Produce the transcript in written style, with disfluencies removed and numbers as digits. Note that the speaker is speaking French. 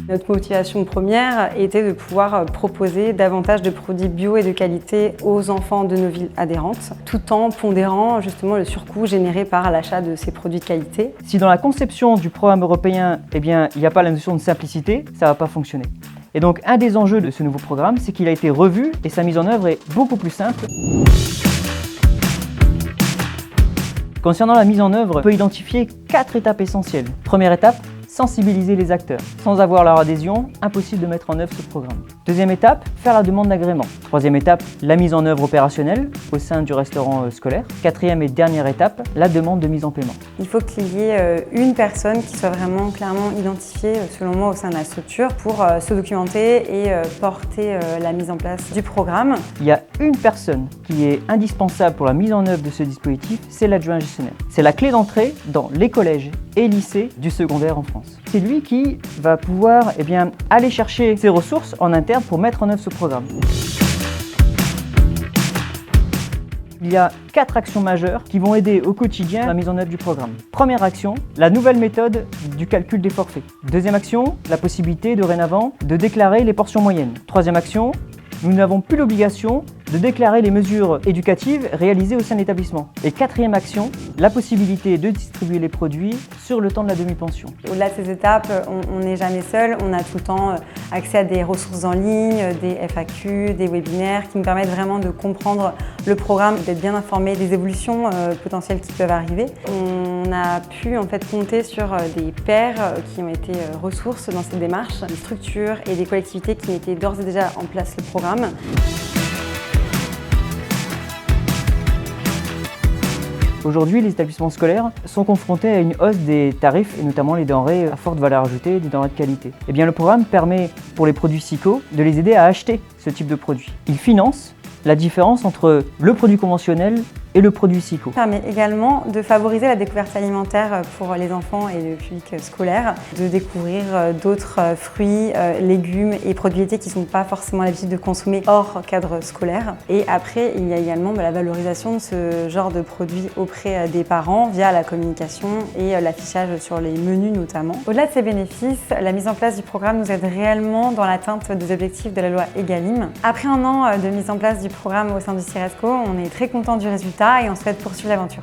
Notre motivation première était de pouvoir proposer davantage de produits bio et de qualité aux enfants de nos villes adhérentes, tout en pondérant justement le surcoût généré par l'achat de ces produits de qualité. Si dans la conception du programme européen, il n'y a pas la notion de simplicité, ça ne va pas fonctionner. Et donc un des enjeux de ce nouveau programme, c'est qu'il a été revu et sa mise en œuvre est beaucoup plus simple. Concernant la mise en œuvre, on peut identifier 4 étapes essentielles. Première étape, sensibiliser les acteurs. Sans avoir leur adhésion, impossible de mettre en œuvre ce programme. Deuxième étape, faire la demande d'agrément. Troisième étape, la mise en œuvre opérationnelle au sein du restaurant scolaire. Quatrième et dernière étape, la demande de mise en paiement. Il faut qu'il y ait une personne qui soit vraiment clairement identifiée, selon moi, au sein de la structure pour se documenter et porter la mise en place du programme. Il y a une personne qui est indispensable pour la mise en œuvre de ce dispositif, c'est l'adjoint gestionnaire. C'est la clé d'entrée dans les collèges et lycées du secondaire en France. C'est lui qui va pouvoir aller chercher ses ressources en interne pour mettre en œuvre ce programme. Il y a 4 actions majeures qui vont aider au quotidien la mise en œuvre du programme. Première action, la nouvelle méthode du calcul des forfaits. Deuxième action, la possibilité dorénavant de déclarer les portions moyennes. Troisième action, nous n'avons plus l'obligation de déclarer les mesures éducatives réalisées au sein de l'établissement. Et quatrième action, la possibilité de distribuer les produits sur le temps de la demi-pension. Au-delà de ces étapes, on n'est jamais seul, on a tout le temps accès à des ressources en ligne, des FAQ, des webinaires qui nous permettent vraiment de comprendre le programme, d'être bien informé des évolutions potentielles qui peuvent arriver. On a pu compter sur des pairs qui ont été ressources dans cette démarche, des structures et des collectivités qui mettaient d'ores et déjà en place le programme. Aujourd'hui, les établissements scolaires sont confrontés à une hausse des tarifs, et notamment les denrées à forte valeur ajoutée, des denrées de qualité. Le programme permet, pour les produits SIQO, de les aider à acheter ce type de produit. Il finance la différence entre le produit conventionnel et le produit SIQO. Ça permet également de favoriser la découverte alimentaire pour les enfants et le public scolaire, de découvrir d'autres fruits, légumes et produits laitiers qui ne sont pas forcément l'habitude de consommer hors cadre scolaire. Et après, il y a également la valorisation de ce genre de produits auprès des parents via la communication et l'affichage sur les menus notamment. Au-delà de ces bénéfices, la mise en place du programme nous aide réellement dans l'atteinte des objectifs de la loi Egalim. Après un an de mise en place du programme au sein du CIRESCO, on est très content du résultat et on souhaite poursuivre l'aventure.